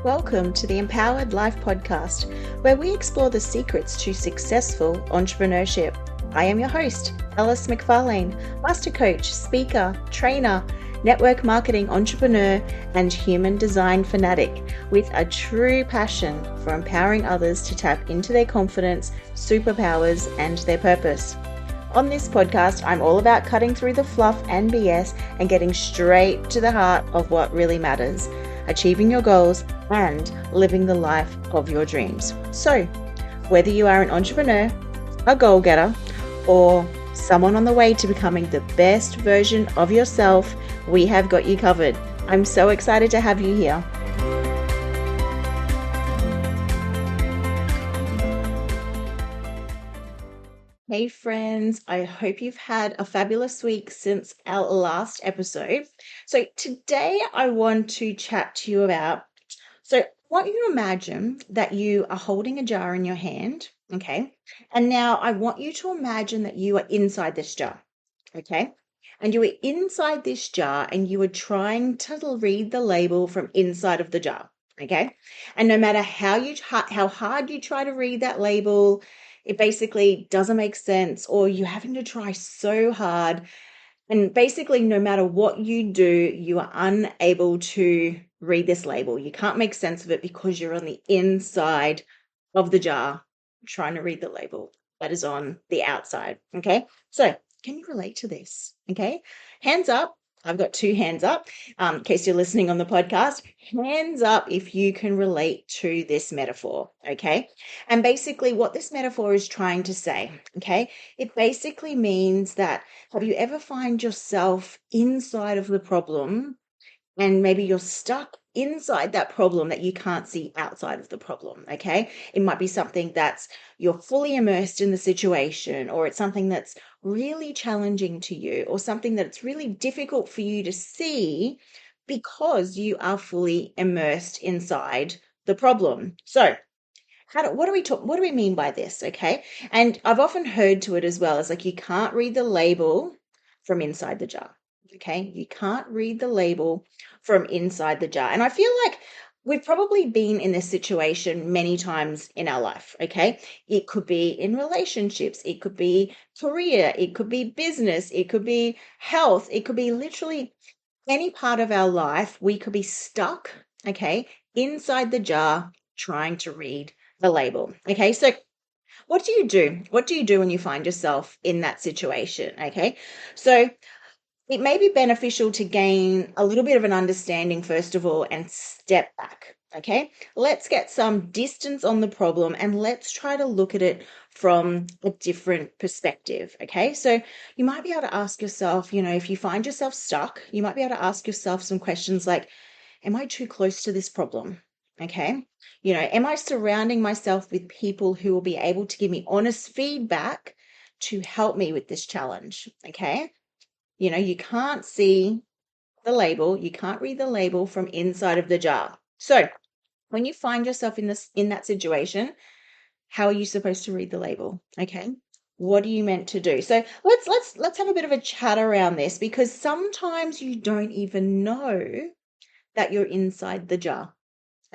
Welcome to the Empowered Life podcast, where we explore the secrets to successful entrepreneurship. I am your host, Alice McFarlane, master coach, speaker, trainer, network marketing entrepreneur, and human design fanatic with a true passion for empowering others to tap into their confidence, superpowers, and their purpose. On this podcast, I'm all about cutting through the fluff and BS and getting straight to the heart of what really matters, achieving your goals and living the life of your dreams. So, whether you are an entrepreneur, a goal-getter, or someone on the way to becoming the best version of yourself, we have got you covered. I'm so excited to have you here. Hey friends, I hope you've had a fabulous week since our last episode. So today I want to chat to you about, I want you to imagine that you are holding a jar in your hand, okay? And now I want you to imagine that you are inside this jar, okay? And you are inside this jar and you are trying to read the label from inside of the jar, okay? And no matter how hard you try to read that label, it basically doesn't make sense, or you're having to try so hard. And basically, no matter what you do, you are unable to read this label. You can't make sense of it because you're on the inside of the jar trying to read the label that is on the outside. Okay. So, can you relate to this? Okay. Hands up. I've got two hands up. In case you're listening on the podcast, hands up if you can relate to this metaphor. Okay. And basically, what this metaphor is trying to say, okay, it basically means that have you ever find yourself inside of the problem and maybe you're stuck inside that problem that you can't see outside of the problem, okay? It might be something that's you're fully immersed in the situation, or it's something that's really challenging to you, or something that's really difficult for you to see because you are fully immersed inside the problem. So, what do we mean by this, okay? And I've often heard to it as well as like you can't read the label from inside the jar. Okay? You can't read the label from inside the jar. And I feel like we've probably been in this situation many times in our life, okay? It could be in relationships, it could be career, it could be business, it could be health, it could be literally any part of our life. We could be stuck, okay, inside the jar trying to read the label. Okay, so what do you do? What do you do when you find yourself in that situation? Okay, so it may be beneficial to gain a little bit of an understanding, first of all, and step back. Okay, let's get some distance on the problem and let's try to look at it from a different perspective. Okay, so you might be able to ask yourself, if you find yourself stuck, you might be able to ask yourself some questions like, am I too close to this problem? Okay. Am I surrounding myself with people who will be able to give me honest feedback to help me with this challenge? Okay. You can't see the label, you can't read the label from inside of the jar. So when you find yourself in that situation, how are you supposed to read the label? Okay. What are you meant to do? So let's have a bit of a chat around this, because sometimes you don't even know that you're inside the jar.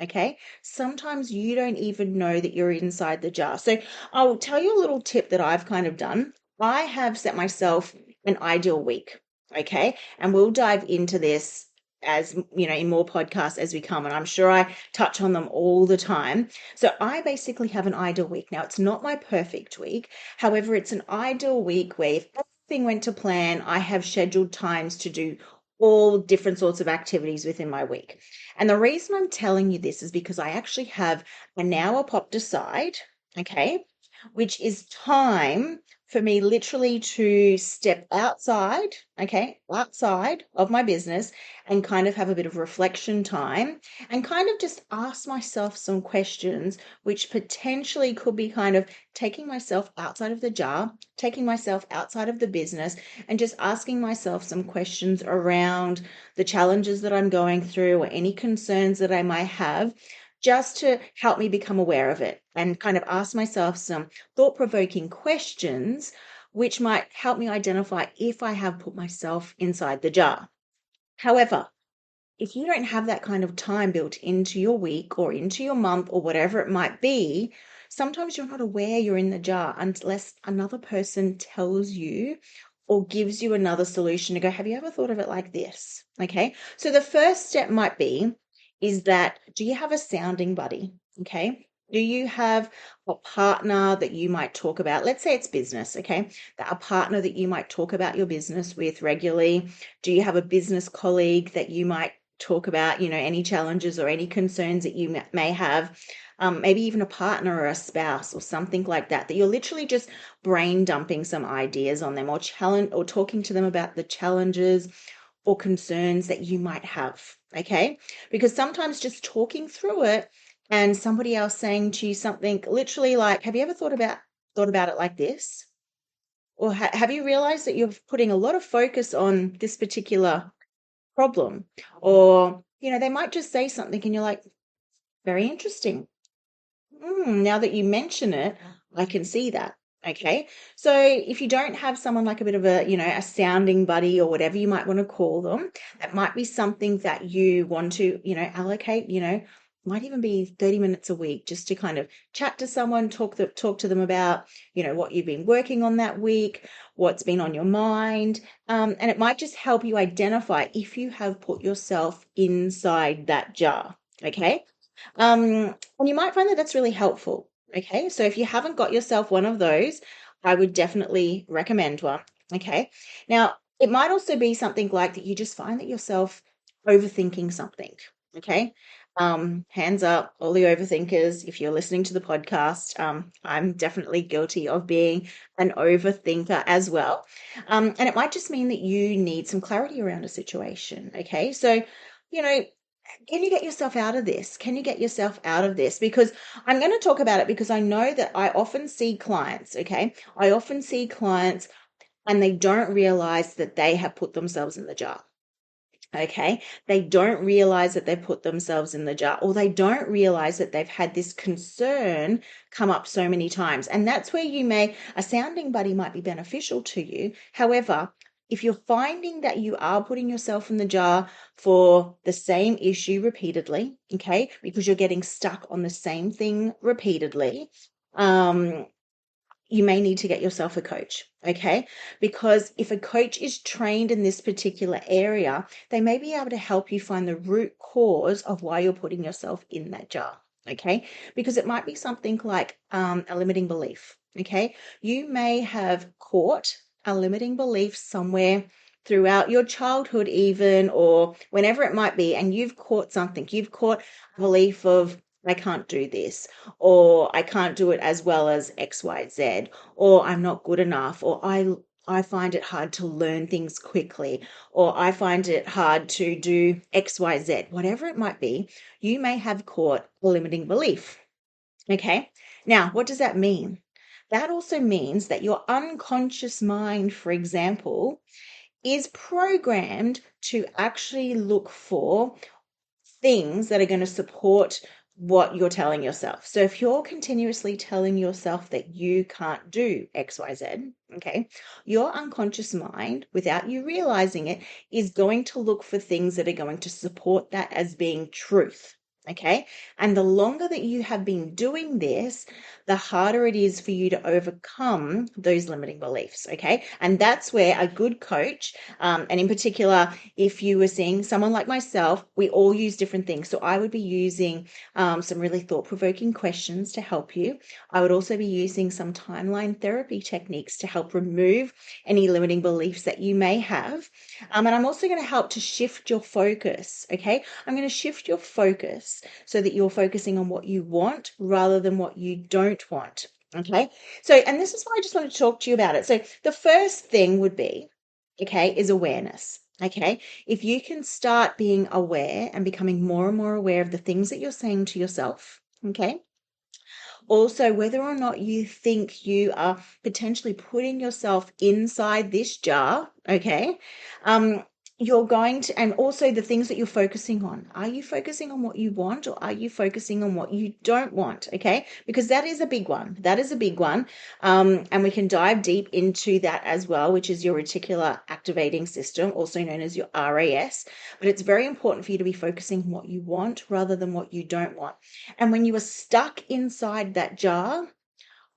Okay. Sometimes you don't even know that you're inside the jar. So I'll tell you a little tip that I've kind of done. I have set myself an ideal week. Okay. And we'll dive into this as in more podcasts as we come. And I'm sure I touch on them all the time. So I basically have an ideal week. Now, it's not my perfect week. However, it's an ideal week where if everything went to plan, I have scheduled times to do all different sorts of activities within my week. And the reason I'm telling you this is because I actually have an hour popped aside, okay, which is time for me literally to step outside, okay, outside of my business and kind of have a bit of reflection time and kind of just ask myself some questions, which potentially could be kind of taking myself outside of the jar, taking myself outside of the business, and just asking myself some questions around the challenges that I'm going through or any concerns that I might have, just to help me become aware of it and kind of ask myself some thought-provoking questions, which might help me identify if I have put myself inside the jar. However, if you don't have that kind of time built into your week or into your month or whatever it might be, sometimes you're not aware you're in the jar unless another person tells you or gives you another solution to go, have you ever thought of it like this? Okay. So the first step might be is that do you have a sounding buddy? Okay. Do you have a partner that you might talk about? Let's say it's business, okay? A partner that you might talk about your business with regularly. Do you have a business colleague that you might talk about, any challenges or any concerns that you may have? Maybe even a partner or a spouse or something like that you're literally just brain dumping some ideas on them or challenge or talking to them about the challenges or concerns that you might have. Okay. Because sometimes just talking through it and somebody else saying to you something literally like, have you ever thought about it like this? Or have you realized that you're putting a lot of focus on this particular problem? Or, they might just say something and you're like, very interesting. Now that you mention it, I can see that. Okay. So if you don't have someone like a bit of a sounding buddy or whatever you might want to call them, that might be something that you want to, allocate, might even be 30 minutes a week just to kind of chat to someone, talk to them about, what you've been working on that week, what's been on your mind. And it might just help you identify if you have put yourself inside that jar. Okay. And you might find that that's really helpful. Okay. So if you haven't got yourself one of those, I would definitely recommend one. Okay. Now, it might also be something like that you just find that yourself overthinking something. Okay. Hands up, all the overthinkers. If you're listening to the podcast, I'm definitely guilty of being an overthinker as well. And it might just mean that you need some clarity around a situation. Okay. So, you know, can you get yourself out of this? Can you get yourself out of this? Because I'm going to talk about it because I know that I often see clients, okay? I often see clients and they don't realize that they have put themselves in the jar. Okay. They don't realize that they've put themselves in the jar, or they don't realize that they've had this concern come up so many times. And that's where a sounding buddy might be beneficial to you. However, if you're finding that you are putting yourself in the jar for the same issue repeatedly, okay, because you're getting stuck on the same thing repeatedly, um, you may need to get yourself a coach, okay? Because if a coach is trained in this particular area, they may be able to help you find the root cause of why you're putting yourself in that jar, okay? Because it might be something like a limiting belief, okay? You may have caught a limiting belief somewhere throughout your childhood, even, or whenever it might be, and you've caught something. You've caught a belief of, I can't do this, or I can't do it as well as XYZ, or I'm not good enough, or I find it hard to learn things quickly, or I find it hard to do XYZ, whatever it might be, you may have caught a limiting belief. Okay. Now, what does that mean? That also means that your unconscious mind, for example, is programmed to actually look for things that are going to support what you're telling yourself. So if you're continuously telling yourself that you can't do XYZ, okay, your unconscious mind, without you realizing it, is going to look for things that are going to support that as being truth. Okay. And the longer that you have been doing this, the harder it is for you to overcome those limiting beliefs. Okay. And that's where a good coach, and in particular, if you were seeing someone like myself, we all use different things. So I would be using some really thought-provoking questions to help you. I would also be using some timeline therapy techniques to help remove any limiting beliefs that you may have. And I'm also going to help to shift your focus. Okay. I'm going to shift your focus so that you're focusing on what you want rather than what you don't want. Okay. So, and this is why I just want to talk to you about it. So the first thing would be, okay, is awareness. Okay. If you can start being aware and becoming more and more aware of the things that you're saying to yourself, okay. Also, whether or not you think you are potentially putting yourself inside this jar, okay. Um, you're going to, and also the things that you're focusing on. Are you focusing on what you want, or are you focusing on what you don't want? Okay, because that is a big one. That is a big one. And we can dive deep into that as well, which is your reticular activating system, also known as your RAS. But it's very important for you to be focusing on what you want rather than what you don't want. And when you are stuck inside that jar,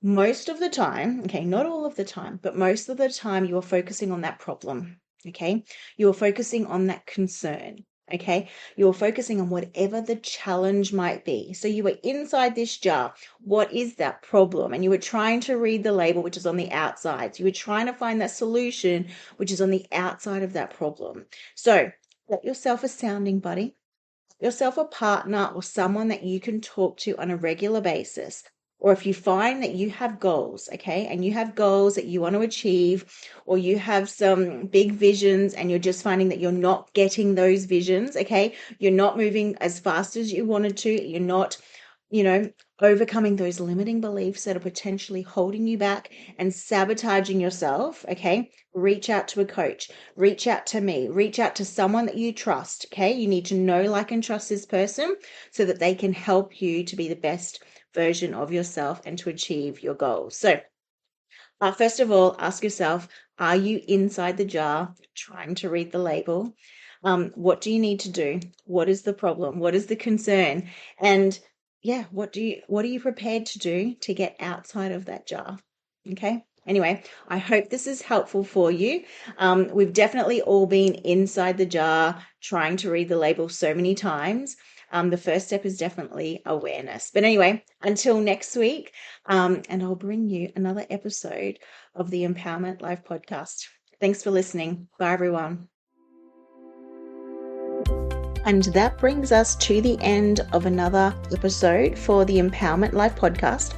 most of the time, okay, not all of the time, but most of the time, you are focusing on that problem. Okay, you are focusing on that concern. Okay, you're focusing on whatever the challenge might be. So you are inside this jar. What is that problem? And you were trying to read the label, which is on the outside. So you were trying to find that solution, which is on the outside of that problem. So get yourself a sounding buddy, yourself a partner or someone that you can talk to on a regular basis. Or if you find that you have goals, okay, and you have goals that you want to achieve, or you have some big visions and you're just finding that you're not getting those visions, okay, you're not moving as fast as you wanted to, you're not, overcoming those limiting beliefs that are potentially holding you back and sabotaging yourself, okay, reach out to a coach, reach out to me, reach out to someone that you trust, okay? You need to know, like, and trust this person so that they can help you to be the best version of yourself and to achieve your goals. So, first of all, ask yourself, are you inside the jar trying to read the label? What do you need to do? What is the problem? What is the concern? And yeah, what are you prepared to do to get outside of that jar? Okay. Anyway, I hope this is helpful for you. We've definitely all been inside the jar trying to read the label so many times. The first step is definitely awareness. But anyway, until next week, and I'll bring you another episode of the Empowerment Live podcast. Thanks for listening. Bye, everyone. And that brings us to the end of another episode for the Empowerment Live podcast.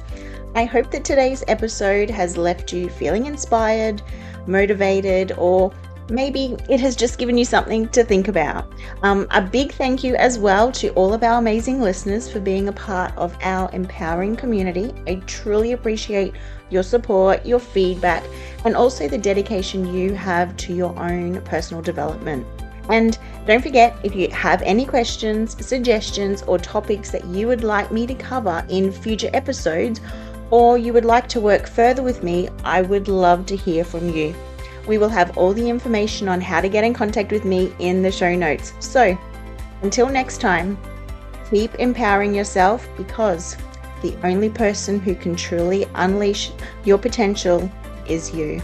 I hope that today's episode has left you feeling inspired, motivated, or maybe it has just given you something to think about. A big thank you as well to all of our amazing listeners for being a part of our empowering community. I truly appreciate your support, your feedback, and also the dedication you have to your own personal development. And don't forget, if you have any questions, suggestions, or topics that you would like me to cover in future episodes, or you would like to work further with me, I would love to hear from you. We will have all the information on how to get in contact with me in the show notes. So, until next time, keep empowering yourself, because the only person who can truly unleash your potential is you.